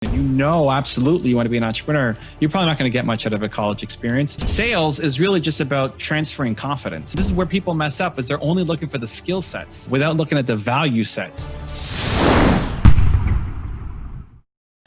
If you know absolutely you want to be an entrepreneur, you're probably not going to get much out of a college experience. Sales is really just about transferring confidence. This is where people mess up, is they're only looking for the skill sets without looking at the value sets.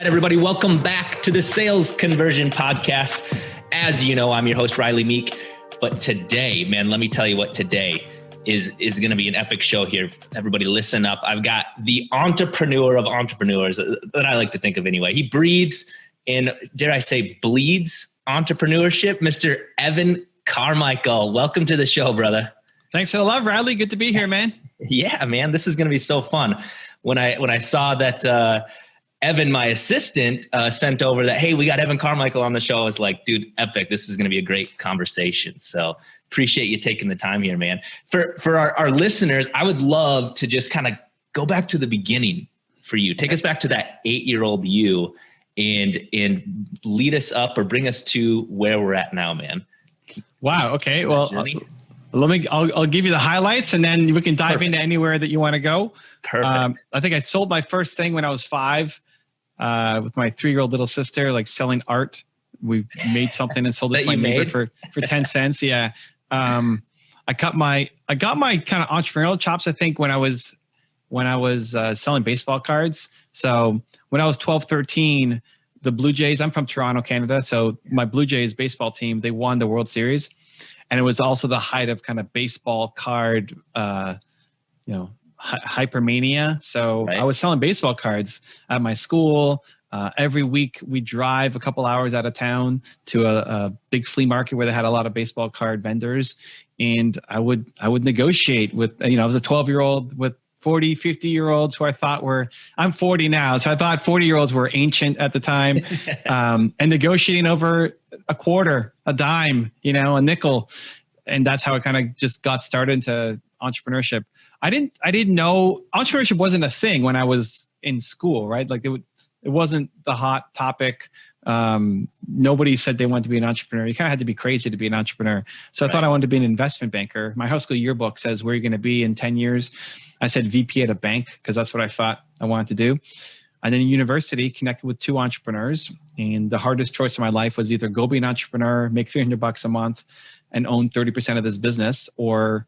Hi, everybody. Welcome back to the Sales Conversion Podcast. As you know, I'm your host, Riley Meek. But today, man, let me tell you what today is going to be an epic show here. Everybody listen up. I've got the entrepreneur of entrepreneurs that I like to think of anyway. He breathes and, dare I say, bleeds entrepreneurship. Mr. Evan Carmichael. Welcome to the show, brother. Thanks for the love, Riley. Good to be here, man. Yeah, man. This is going to be so fun. When I saw that Evan, my assistant, sent over that, hey, we got Evan Carmichael on the show, I was like, dude, epic. This is going to be a great conversation. So appreciate you taking the time here, man. For our listeners, I would love to just kind of go back to the beginning for you. Take us back to that 8-year-old you and lead us up or bring us to where we're at now, man. Wow. Okay. Well, I'll give you the highlights and then we can dive into anywhere that you want to go. Perfect. I think I sold my first thing when I was 5 with my 3-year-old little sister, like selling art. We made something and sold it to my neighbor for 10 cents. Yeah. I got my kind of entrepreneurial chops, I think, when I was selling baseball cards. So when I was 12, 13, the Blue Jays, I'm from Toronto, Canada. So my Blue Jays baseball team, they won the World Series. And it was also the height of kind of baseball card, hypermania. So right. I was selling baseball cards at my school. Every week we drive a couple hours out of town to a big flea market where they had a lot of baseball card vendors. And I would negotiate with, I was a 12-year-old with 40, 50-year-olds who I thought I'm 40 now. So I thought 40-year-olds were ancient at the time, and negotiating over a quarter, a dime, a nickel. And that's how I kind of just got started into entrepreneurship. I didn't know entrepreneurship wasn't a thing when I was in school, right? Like it wasn't the hot topic. Nobody said they wanted to be an entrepreneur. You kind of had to be crazy to be an entrepreneur. So I thought I wanted to be an investment banker. My high school yearbook says, where are you going to be in 10 years? I said VP at a bank because that's what I thought I wanted to do. And then in university, connected with 2 entrepreneurs. And the hardest choice of my life was either go be an entrepreneur, make $300 a month and own 30% of this business, or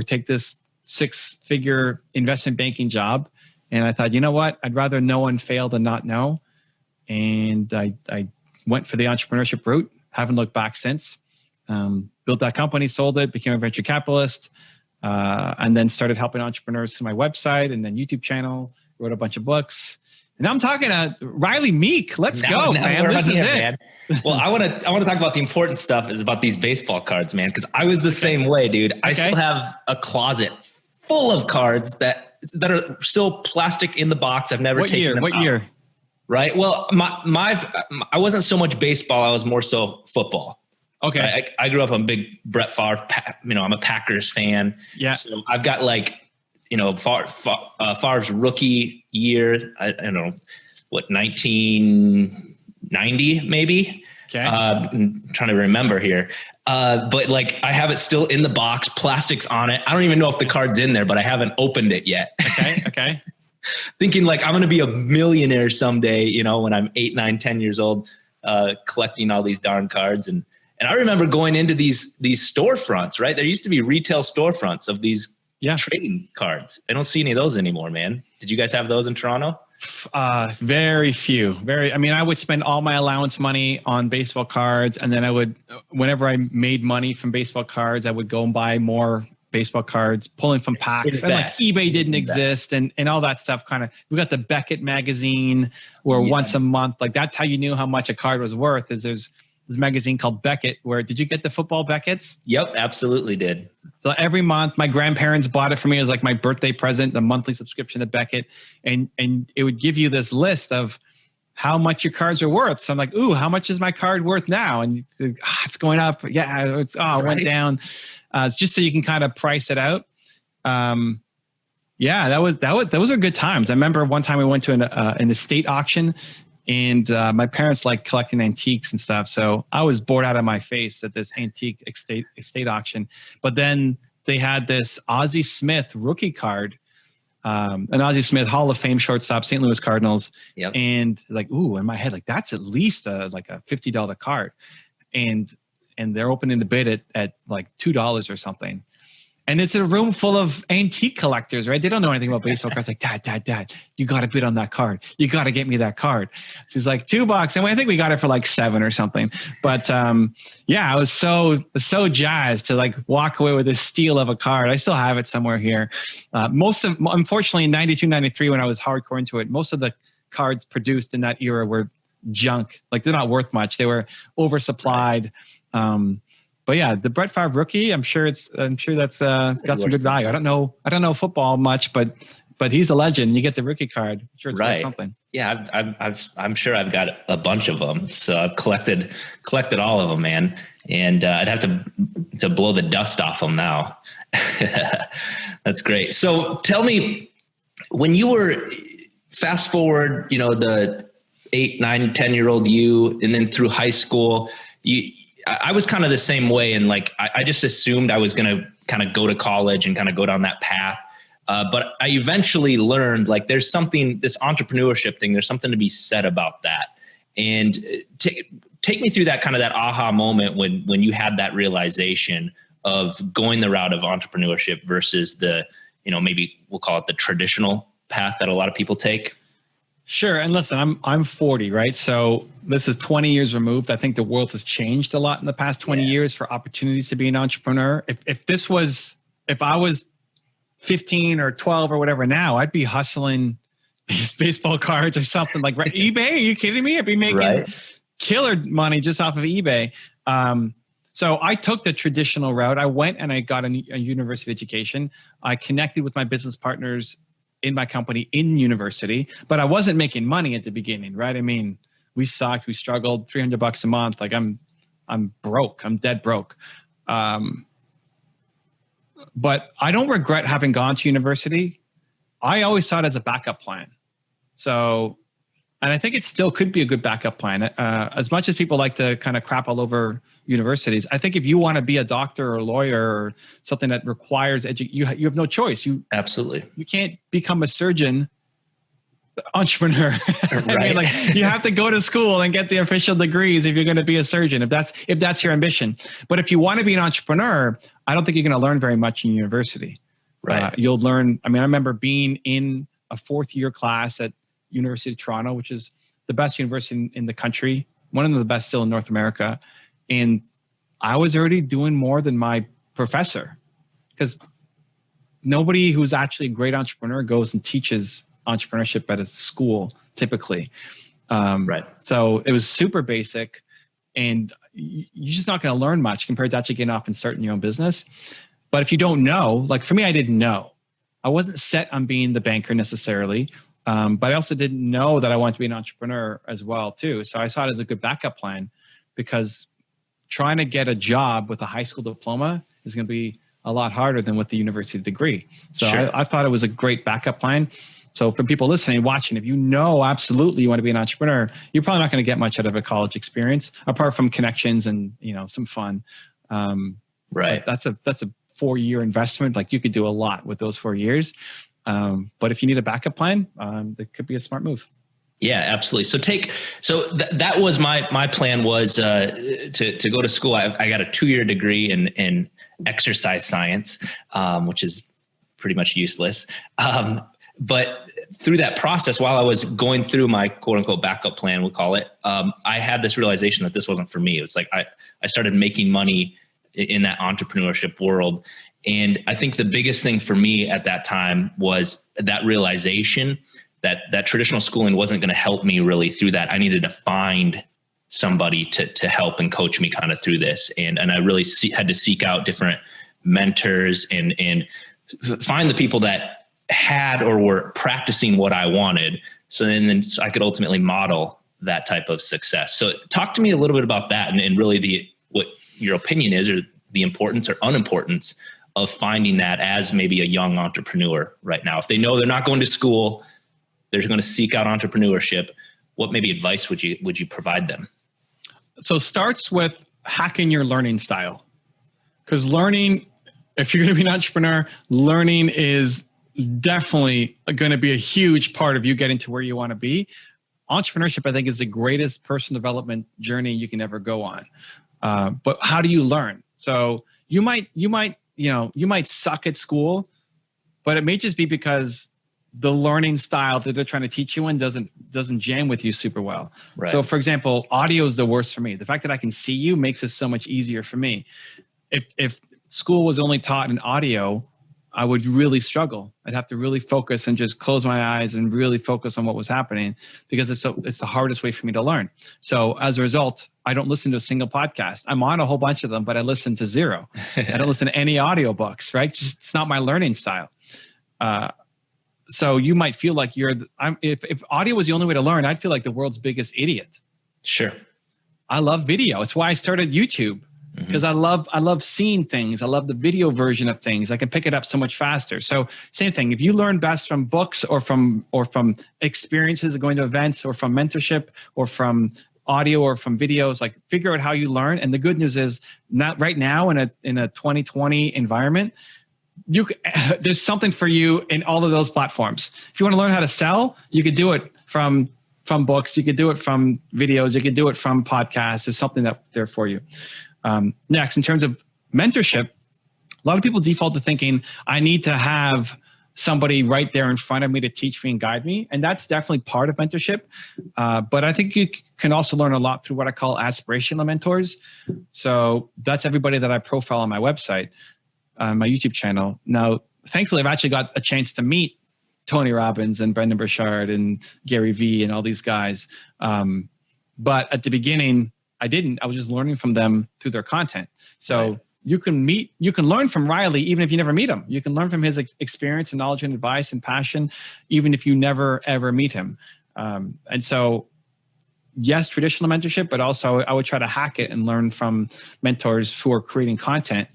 take this 6-figure investment banking job. And I thought, you know what? I'd rather know and fail than not know. And I went for the entrepreneurship route. Haven't looked back since. Built that company, sold it, became a venture capitalist, and then started helping entrepreneurs through my website and then YouTube channel. Wrote a bunch of books. And now I'm talking to Riley Meek. Let's go, man. This is it. Man. Well, I want to talk about the important stuff is about these baseball cards, man, because I was the same way, dude. I still have a closet full of cards that are still plastic in the box. I've never taken them out. What year? Right. Well, I wasn't so much baseball. I was more so football. Okay. I grew up on big Brett Favre. I'm a Packers fan. Yeah. So I've got Favre's rookie year. I don't know what 1990 maybe. Okay. I'm trying to remember here. But I have it still in the box, plastics on it. I don't even know if the card's in there, but I haven't opened it yet. Okay. Thinking I'm going to be a millionaire someday, when I'm 8, 9, 10 years old, collecting all these darn cards. And I remember going into these storefronts, right? There used to be retail storefronts of these trading cards. I don't see any of those anymore, man. Did you guys have those in Toronto? Very few. I would spend all my allowance money on baseball cards. And then whenever I made money from baseball cards, I would go and buy more baseball cards, pulling from packs. And eBay didn't exist and all that stuff. We got the Beckett magazine where once a month, that's how you knew how much a card was worth, is there's this magazine called Beckett did you get the football Beckett's? Yep, absolutely did. So every month my grandparents bought it for me as my birthday present, the monthly subscription to Beckett. And it would give you this list of how much your cards are worth. So I'm like, ooh, how much is my card worth now? And it's going up. Yeah, it went down. It's just so you can kind of price it out. Those are good times. I remember one time we went to an estate auction, and my parents like collecting antiques and stuff. So I was bored out of my face at this antique estate auction. But then they had this Ozzie Smith rookie card And Ozzie Smith, Hall of Fame shortstop, St. Louis Cardinals. Yep. And like, ooh, in my head, like that's at least like a $50 card. And they're opening the bid at like $2 or something. And it's a room full of antique collectors, right? They don't know anything about baseball cards. Like, Dad, you got to bid on that card. You got to get me that card. So he's like, $2. And I think we got it for like $7 or something. But yeah, I was so jazzed to like walk away with this steal of a card. I still have it somewhere here. Unfortunately, in 92, 93, when I was hardcore into it, most of the cards produced in that era were junk. Like they're not worth much. They were oversupplied. Right. But yeah, the Brett Favre rookie, I'm sure that's got some good value. I don't know football much, but he's a legend. You get the rookie card. I'm sure it's worth something. Yeah, I'm sure I've got a bunch of them. So I've collected all of them, man. And I'd have to blow the dust off them now. That's great. So tell me, when you were fast forward, the 8, 9, 10-year-old you, and then through high school, I was kind of the same way. And like, I just assumed I was going to kind of go to college and kind of go down that path. But I eventually learned like there's something, this entrepreneurship thing, there's something to be said about that. And take me through that kind of that aha moment when you had that realization of going the route of entrepreneurship versus the, maybe we'll call it the traditional path that a lot of people take. Sure. And listen, I'm 40, right? So this is 20 years removed. I think the world has changed a lot in the past 20 years for opportunities to be an entrepreneur. If I was 15 or 12 or whatever now, I'd be hustling these baseball cards or something like eBay. Are you kidding me? I'd be making killer money just off of eBay. So I took the traditional route. I went and I got a university education. I connected with my business partners in my company in university, but I wasn't making money at the beginning, right? I mean, we sucked, we struggled, $300 a month. Like I'm broke, I'm dead broke. But I don't regret having gone to university. I always saw it as a backup plan. So, and I think it still could be a good backup plan. As much as people like to kind of crap all over universities, I think if you want to be a doctor or a lawyer or something that requires you have no choice. Absolutely. You can't become a surgeon entrepreneur. Right. I mean, like you have to go to school and get the official degrees if you're going to be a surgeon, if that's your ambition. But if you want to be an entrepreneur, I don't think you're going to learn very much in university. Right. You'll learn. I mean, I remember being in a 4th year class at University of Toronto, which is the best university in the country, one of the best still in North America. And I was already doing more than my professor, because nobody who's actually a great entrepreneur goes and teaches entrepreneurship at a school typically. Right. So it was super basic, and you're just not going to learn much compared to actually getting off and starting your own business. But if you don't know, like for me, I didn't know. I wasn't set on being the banker necessarily. But I also didn't know that I wanted to be an entrepreneur as well too. So I saw it as a good backup plan, because trying to get a job with a high school diploma is going to be a lot harder than with the university degree. So sure. I thought it was a great backup plan. So for people listening, watching, if you know absolutely you want to be an entrepreneur, you're probably not going to get much out of a college experience apart from connections and some fun. Right. That's a 4-year investment. Like you could do a lot with those 4 years. But if you need a backup plan, that could be a smart move. Yeah, absolutely. So that was my plan was to go to school. I got a 2-year degree in exercise science, which is pretty much useless. But through that process, while I was going through my quote unquote backup plan, we'll call it, I had this realization that this wasn't for me. It was like I started making money in that entrepreneurship world. And I think the biggest thing for me at that time was that realization that traditional schooling wasn't going to help me really through that. I needed to find somebody to help and coach me kind of through this. And I really had to seek out different mentors and find the people that had or were practicing what I wanted. So then I could ultimately model that type of success. So talk to me a little bit about that and really what your opinion is, or the importance or unimportance of finding that as maybe a young entrepreneur right now. If they know they're not going to school, they're going to seek out entrepreneurship, what maybe advice would you provide them? So it starts with hacking your learning style. Because learning, if you're going to be an entrepreneur, learning is definitely going to be a huge part of you getting to where you want to be. Entrepreneurship, I think, is the greatest personal development journey you can ever go on. But how do you learn? So you might suck at school, but it may just be because the learning style that they're trying to teach you in doesn't jam with you super well. Right. So for example, audio is the worst for me. The fact that I can see you makes it so much easier for me. If school was only taught in audio, I would really struggle. I'd have to really focus and just close my eyes and really focus on what was happening, because it's the hardest way for me to learn. So as a result, I don't listen to a single podcast. I'm on a whole bunch of them, but I listen to zero. I don't listen to any audiobooks, right? It's not my learning style. So you might feel like if audio was the only way to learn, I'd feel like the world's biggest idiot. Sure. I love video. It's why I started YouTube. Because I love seeing things. I love the video version of things. I can pick it up so much faster. So same thing. If you learn best from books or from experiences of going to events or from mentorship or from audio or from videos, like figure out how you learn. And the good news is, not right now in a 2020 environment, there's something for you in all of those platforms. If you want to learn how to sell, you could do it from books. You could do it from videos. You could do it from podcasts. There's something that there for you. Next, in terms of mentorship, a lot of people default to thinking I need to have somebody right there in front of me to teach me and guide me. And that's definitely part of mentorship. But I think you can also learn a lot through what I call aspirational mentors. So that's everybody that I profile on my website, my YouTube channel. Now, thankfully, I've actually got a chance to meet Tony Robbins and Brendan Burchard and Gary Vee and all these guys. But at the beginning, I didn't. I was just learning from them through their content. So right. You can learn from Riley even if you never meet him. You can learn from his experience and knowledge and advice and passion, even if you never ever meet him. And so, yes, traditional mentorship, but also I would try to hack it and learn from mentors who are creating content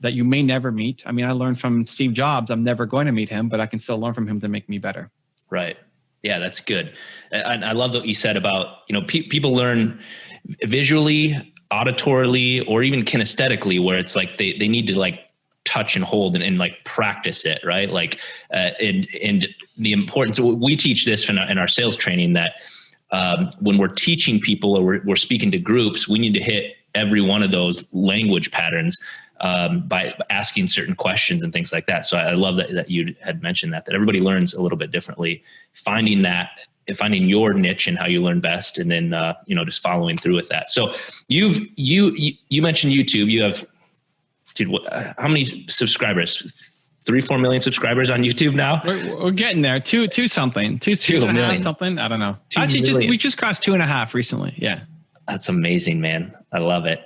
that you may never meet. I mean, I learned from Steve Jobs. I'm never going to meet him, but I can still learn from him to make me better. Right. Yeah, that's good. And I love what you said about, people learn visually, auditorily, or even kinesthetically, where it's like they need to like touch and hold and like practice it, right? Like, and the importance, we teach this in our sales training, that when we're teaching people or we're speaking to groups, we need to hit every one of those language patterns by asking certain questions and things like that. So I love that you had mentioned that everybody learns a little bit differently, finding your niche and how you learn best. And then, just following through with that. So you mentioned YouTube. You have, dude, how many subscribers? 3-4 million subscribers on YouTube now? We're getting there. Two something. Two million something. I don't know. Actually, we just crossed 2.5 recently. Yeah. That's amazing, man. I love it.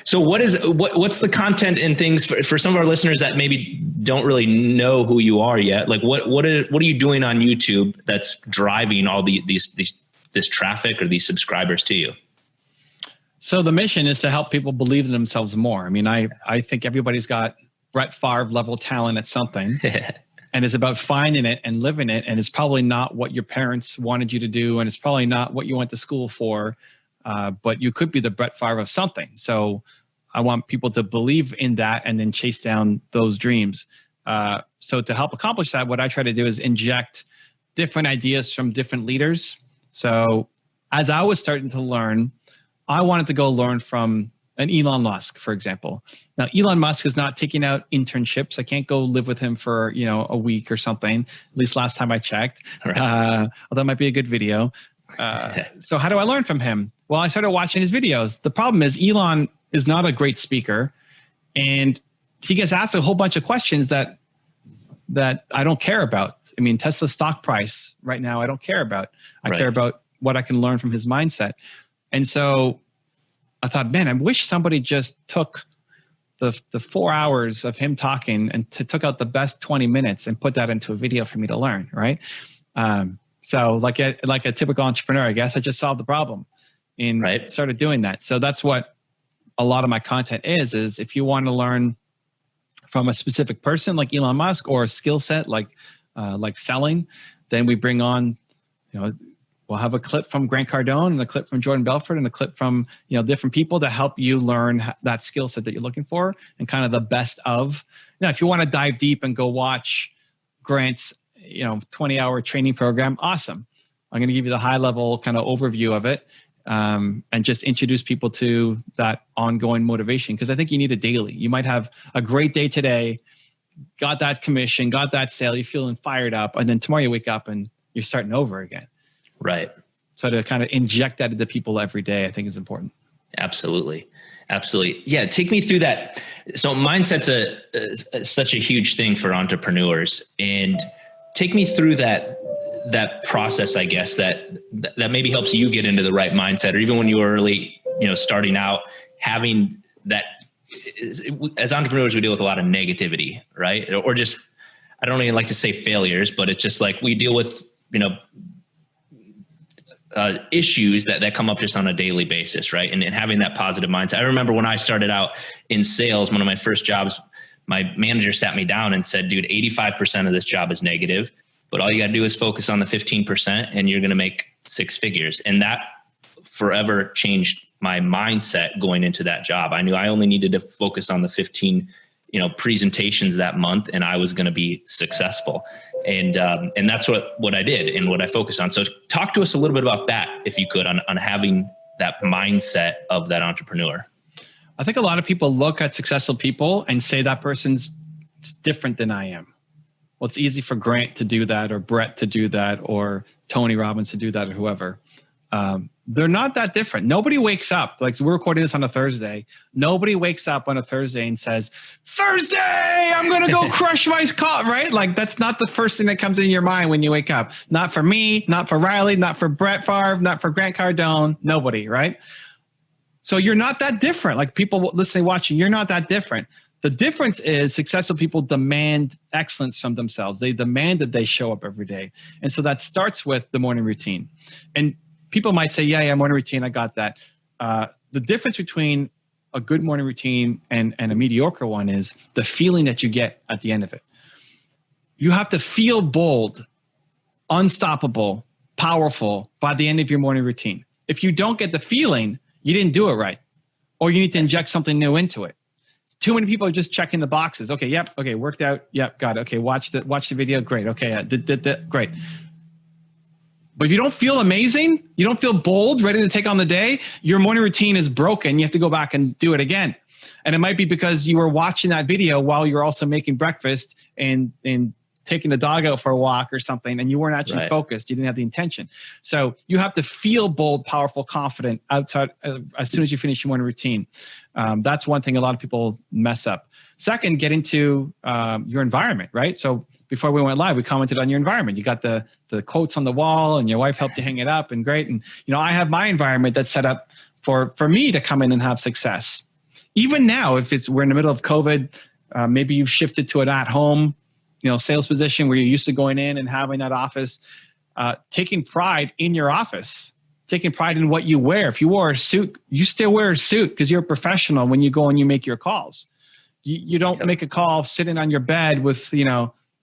So what's the content and things for some of our listeners that maybe don't really know who you are yet? Like what are you doing on YouTube that's driving all this traffic or these subscribers to you? So the mission is to help people believe in themselves more. I mean, I think everybody's got Brett Favre level talent at something. And it's about finding it and living it. And it's probably not what your parents wanted you to do. And it's probably not what you went to school for. But you could be the Brett Favre of something. So I want people to believe in that and then chase down those dreams. So to help accomplish that, what I try to do is inject different ideas from different leaders. So as I was starting to learn, I wanted to go learn from an Elon Musk, for example. Now, Elon Musk is not taking out internships. I can't go live with him for, a week or something, at least last time I checked. Right. Although it might be a good video. So how do I learn from him? Well, I started watching his videos. The problem is Elon is not a great speaker, and he gets asked a whole bunch of questions that I don't care about. I mean, Tesla's stock price right now, I don't care about. I care about what I can learn from his mindset. And so I thought, man, I wish somebody just took the 4 hours of him talking and took out the best 20 minutes and put that into a video for me to learn, right? So like a typical entrepreneur, I guess I just solved the problem and started doing that. So that's what a lot of my content is if you want to learn from a specific person like Elon Musk or a skill set like selling, then we bring on, we'll have a clip from Grant Cardone and a clip from Jordan Belfort and a clip from, different people to help you learn that skill set that you're looking for and kind of the best of, Now, if you want to dive deep and go watch Grant's, 20-hour training program, awesome. I'm going to give you the high level kind of overview of it, and just introduce people to that ongoing motivation. Because I think you need it daily. You might have a great day today, got that commission, got that sale, you're feeling fired up, and then tomorrow you wake up and you're starting over again. Right. So to kind of inject that into people every day, I think is important. Absolutely. Absolutely. Yeah. Take me through that. So mindset's such a huge thing for entrepreneurs, and take me through that process, I guess, that maybe helps you get into the right mindset, or even when you were early, starting out, having that. As entrepreneurs, we deal with a lot of negativity, right? Or just, I don't even like to say failures, but it's just like we deal with, issues that come up just on a daily basis, right? And having that positive mindset. I remember when I started out in sales, one of my first jobs, my manager sat me down and said, dude, 85% of this job is negative, but all you got to do is focus on the 15% and you're going to make six figures. And that forever changed my mindset going into that job. I knew I only needed to focus on the 15 presentations that month, and I was going to be successful. And that's what I did and what I focused on. So talk to us a little bit about that, if you could, on having that mindset of that entrepreneur. I think a lot of people look at successful people and say that person's different than I am. Well, it's easy for Grant to do that, or Brett to do that, or Tony Robbins to do that, or whoever. They're not that different. Nobody wakes up, like, so we're recording this on a Thursday. Nobody wakes up on a Thursday and says, Thursday, I'm going to go crush my car, right? Like, that's not the first thing that comes in your mind when you wake up. Not for me, not for Riley, not for Brett Favre, not for Grant Cardone, nobody, right? So you're not that different. Like, people listening, watching, you're not that different. The difference is successful people demand excellence from themselves. They demand that they show up every day. And so that starts with the morning routine. And people might say, yeah, morning routine, I got that. The difference between a good morning routine and a mediocre one is the feeling that you get at the end of it. You have to feel bold, unstoppable, powerful by the end of your morning routine. If you don't get the feeling, you didn't do it right, or you need to inject something new into it. Too many people are just checking the boxes. Okay, yep, okay, worked out, yep, got it. Okay, watch the video, great. Okay, did great. But if you don't feel amazing, you don't feel bold, ready to take on the day, your morning routine is broken. You have to go back and do it again. And it might be because you were watching that video while you're also making breakfast and taking the dog out for a walk or something, and you weren't actually focused. You didn't have the intention. So you have to feel bold, powerful, confident outside as soon as you finish your morning routine. That's one thing a lot of people mess up. Second, get into your environment, right? So before we went live, we commented on your environment. You got the quotes on the wall, and your wife helped you hang it up, and great. And I have my environment that's set up for me to come in and have success. Even now, if we're in the middle of COVID, maybe you've shifted to an at-home, sales position where you're used to going in and having that office, taking pride in your office, taking pride in what you wear. If you wore a suit, you still wear a suit because you're a professional when you go and you make your calls. You don't make a call sitting on your bed with,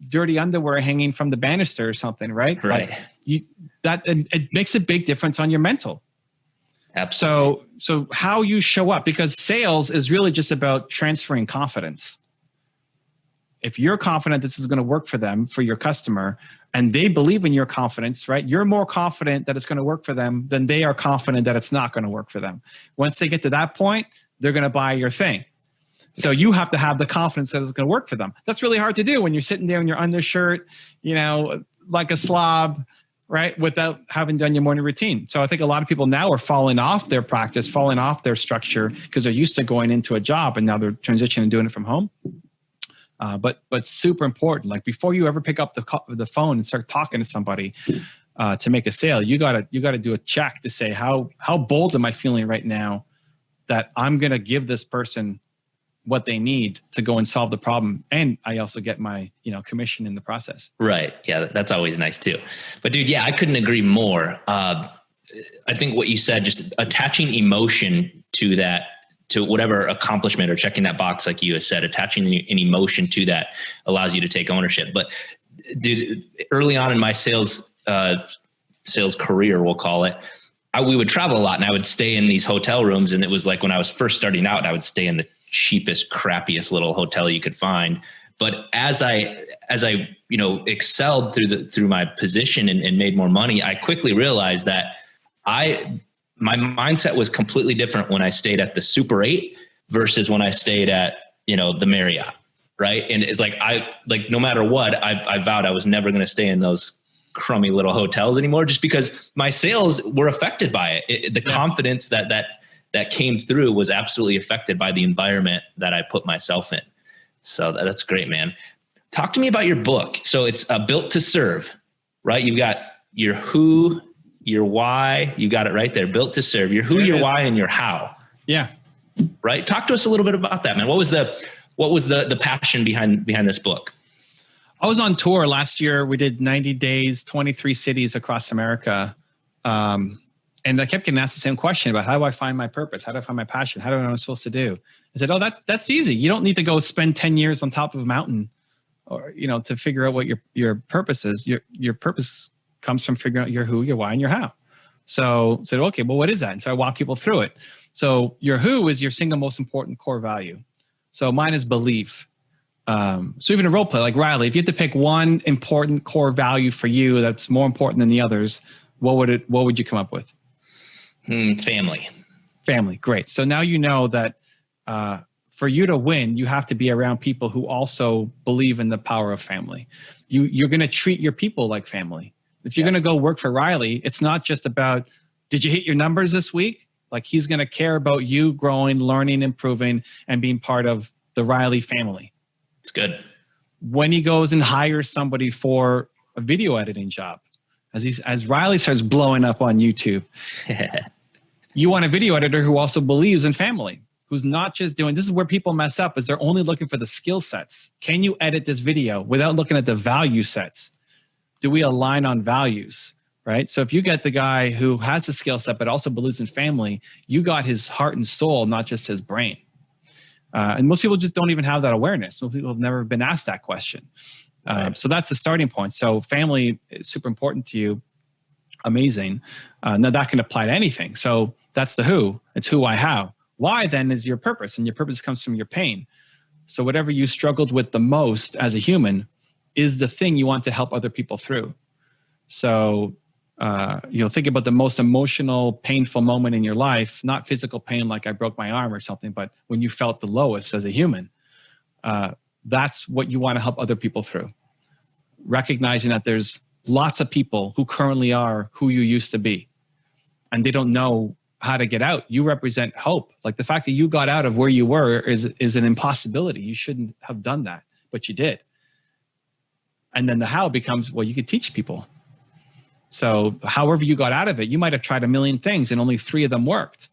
dirty underwear hanging from the banister or something, right? Right. It makes a big difference on your mental. Absolutely. So how you show up, because sales is really just about transferring confidence. If you're confident this is going to work for them, for your customer, and they believe in your confidence, right? You're more confident that it's going to work for them than they are confident that it's not going to work for them. Once they get to that point, they're going to buy your thing. So you have to have the confidence that it's going to work for them. That's really hard to do when you're sitting there in your undershirt, like a slob, right? Without having done your morning routine. So I think a lot of people now are falling off their practice, falling off their structure because they're used to going into a job and now they're transitioning and doing it from home. But super important. Like, before you ever pick up the phone and start talking to somebody to make a sale, you gotta do a check to say how bold am I feeling right now that I'm gonna give this person what they need to go and solve the problem, and I also get my commission in the process. Right. Yeah, that's always nice too. But dude, yeah, I couldn't agree more. I think what you said, just attaching emotion to that, to whatever accomplishment, or checking that box, like you said, attaching an emotion to that allows you to take ownership. But dude, early on in my sales career, we'll call it, we would travel a lot, and I would stay in these hotel rooms. And it was like, when I was first starting out, I would stay in the cheapest, crappiest little hotel you could find. But as I, excelled through my position and made more money, I quickly realized that my mindset was completely different when I stayed at the Super 8 versus when I stayed at, the Marriott. Right. And it's like, no matter what, I vowed I was never going to stay in those crummy little hotels anymore, just because my sales were affected by it. The confidence that came through was absolutely affected by the environment that I put myself in. So that's great, man. Talk to me about your book. So it's Built to Serve, right? You've got your who, your why, you got it right there. Built to serve, your who, your why, and your how. Yeah. Right. Talk to us a little bit about that, man. What was the passion behind this book? I was on tour last year. We did 90 days, 23 cities across America. And I kept getting asked the same question about how do I find my purpose? How do I find my passion? How do I know what I'm supposed to do? I said, that's easy. You don't need to go spend 10 years on top of a mountain or, to figure out what your purpose is. Your purpose comes from figuring out your who, your why, and your how. So I said, okay, well, what is that? And so I walk people through it. So your who is your single most important core value. So mine is belief. So even a role play like Riley, if you had to pick one important core value for you that's more important than the others, what would you come up with? Family. Family. Great. So now you know that for you to win, you have to be around people who also believe in the power of family. You're going to treat your people like family. If you're going to go work for Riley, it's not just about, did you hit your numbers this week? Like he's going to care about you growing, learning, improving, and being part of the Riley family. It's good. When he goes and hires somebody for a video editing job, as Riley starts blowing up on YouTube, you want a video editor who also believes in family, who's not just doing, this is where people mess up, is they're only looking for the skill sets. Can you edit this video without looking at the value sets? Do we align on values, right? So if you get the guy who has the skill set, but also believes in family, you got his heart and soul, not just his brain. And most people just don't even have that awareness. Most people have never been asked that question. Right. So that's the starting point. So family is super important to you. Amazing. Now that can apply to anything. So that's the who. It's who, why, how. Why then is your purpose, and your purpose comes from your pain. So whatever you struggled with the most as a human is the thing you want to help other people through. So, think about the most emotional, painful moment in your life, not physical pain like I broke my arm or something, but when you felt the lowest as a human, that's what you want to help other people through. Recognizing that there's lots of people who currently are who you used to be, and they don't know how to get out. You represent hope. Like the fact that you got out of where you were is an impossibility. You shouldn't have done that, but you did. And then the how becomes, well, you could teach people. So however you got out of it, you might have tried a million things and only 3 of them worked.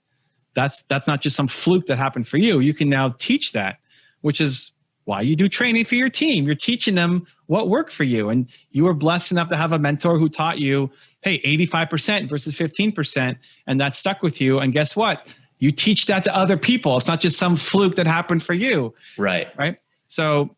That's not just some fluke that happened for you. You can now teach that, which is why you do training for your team. You're teaching them what worked for you. And you were blessed enough to have a mentor who taught you, hey, 85% versus 15%. And that stuck with you. And guess what? You teach that to other people. It's not just some fluke that happened for you. Right. Right. So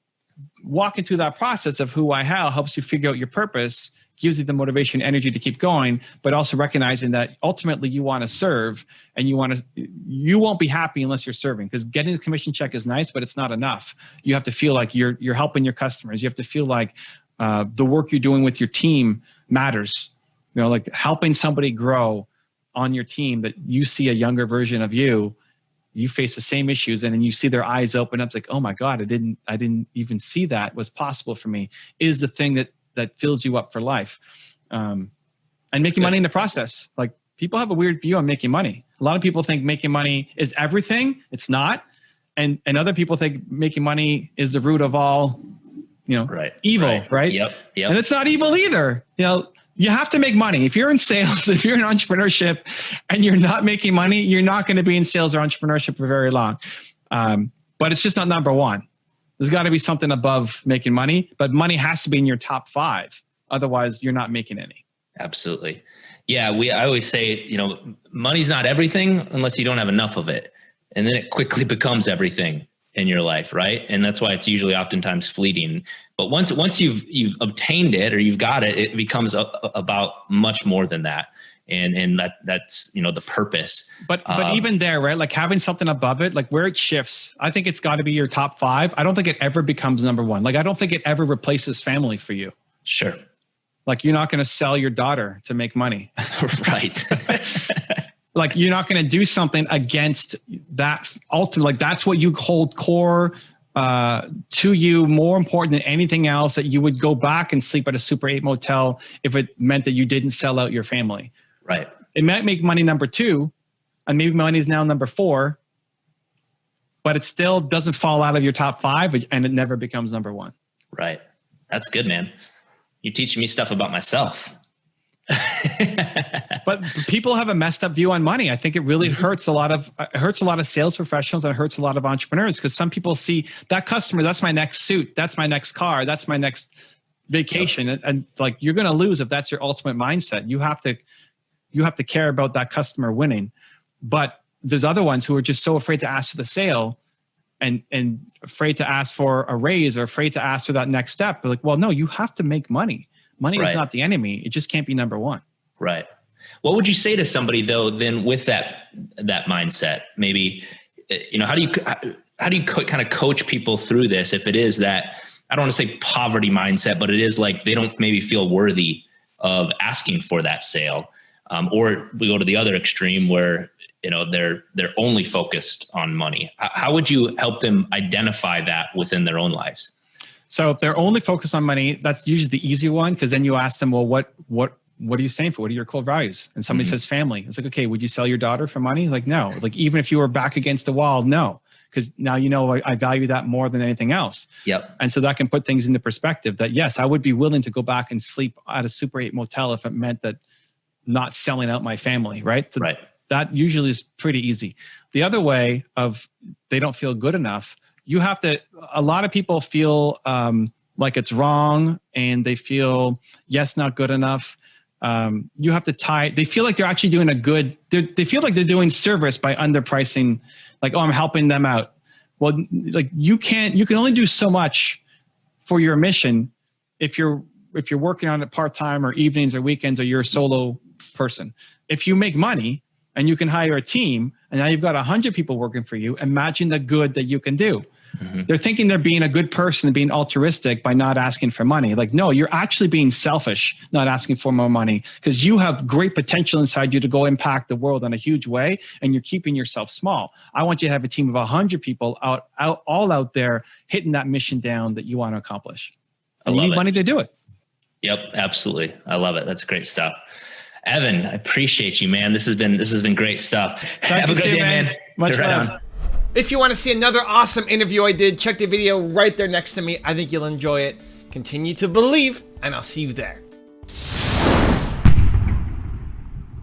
walking through that process of who, why, how helps you figure out your purpose, gives you the motivation, energy to keep going, but also recognizing that ultimately you want to serve, and you won't be happy unless you're serving, because getting the commission check is nice, but it's not enough. You have to feel like you're helping your customers. You have to feel like the work you're doing with your team matters. Like helping somebody grow on your team, that you see a younger version of you face the same issues, and then you see their eyes open up. It's like, oh my God, I didn't even see that was possible for me, is the thing that fills you up for life. And making money in the process. Like people have a weird view on making money. A lot of people think making money is everything. It's not. And other people think making money is the root of all, evil, right? Yep. And it's not evil either. You have to make money. If you're in sales, if you're in entrepreneurship and you're not making money, you're not going to be in sales or entrepreneurship for very long. But it's just not number one. There's got to be something above making money, but money has to be in your top 5. Otherwise, you're not making any. Absolutely. Yeah. I always say, money's not everything unless you don't have enough of it. And then it quickly becomes everything in your life. Right. And that's why it's usually oftentimes fleeting. But once you've obtained it, or you've got it, it becomes about much more than that. And that's, the purpose. But even there, right? Like having something above it, like where it shifts, I think it's got to be your top 5. I don't think it ever becomes number 1. Like, I don't think it ever replaces family for you. Sure. Like, you're not going to sell your daughter to make money. Right. Like, you're not going to do something against that ultimate. Like, that's what you hold core to you, more important than anything else, that you would go back and sleep at a Super 8 motel if it meant that you didn't sell out your family. Right. It might make money number 2, and maybe money is now number 4, but it still doesn't fall out of your top 5, and it never becomes number 1. Right. That's good, man. You're teaching me stuff about myself. But people have a messed up view on money. I think it really hurts a lot of sales professionals, and it hurts a lot of entrepreneurs, because some people see that customer, that's my next suit, that's my next car, that's my next vacation. Yep. And like, you're going to lose if that's your ultimate mindset. You have to care about that customer winning. But there's other ones who are just so afraid to ask for the sale and afraid to ask for a raise, or afraid to ask for that next step. They're like, well, no, you have to make money. Money is not the enemy. It just can't be number 1. Right. What would you say to somebody though, then with that mindset? Maybe, how do you kind of coach people through this? If it is that, I don't want to say poverty mindset, but it is like, they don't maybe feel worthy of asking for that sale. Or we go to the other extreme where, they're only focused on money. How would you help them identify that within their own lives? So if they're only focused on money, that's usually the easy one, because then you ask them, well, what are you standing for? What are your core values? And somebody says family. It's like, okay, would you sell your daughter for money? Like, no. Like, even if you were back against the wall, no. Because now I value that more than anything else. Yep. And so that can put things into perspective, that yes, I would be willing to go back and sleep at a Super 8 motel if it meant that not selling out my family, right? Right. That usually is pretty easy. The other way of they don't feel good enough, a lot of people feel like it's wrong, and they feel, yes, not good enough. You have to they feel like they're actually doing they feel like they're doing service by underpricing, like, oh, I'm helping them out. Well, like, you can only do so much for your mission if you're working on it part-time or evenings or weekends, or you're a solo person. If you make money and you can hire a team, and now you've got 100 people working for you, imagine the good that you can do. Mm-hmm. They're thinking they're being a good person, being altruistic by not asking for money. Like, no, you're actually being selfish, not asking for more money, because you have great potential inside you to go impact the world in a huge way, and you're keeping yourself small. I want you to have a team of 100 people all out there hitting that mission down that you want to accomplish. And you need money to do it. Yep, absolutely. I love it. That's great stuff. Evan, I appreciate you, man. This has been great stuff. Have a good day, man. Much love. If you want to see another awesome interview I did, check the video right there next to me. I think you'll enjoy it. Continue to believe, and I'll see you there.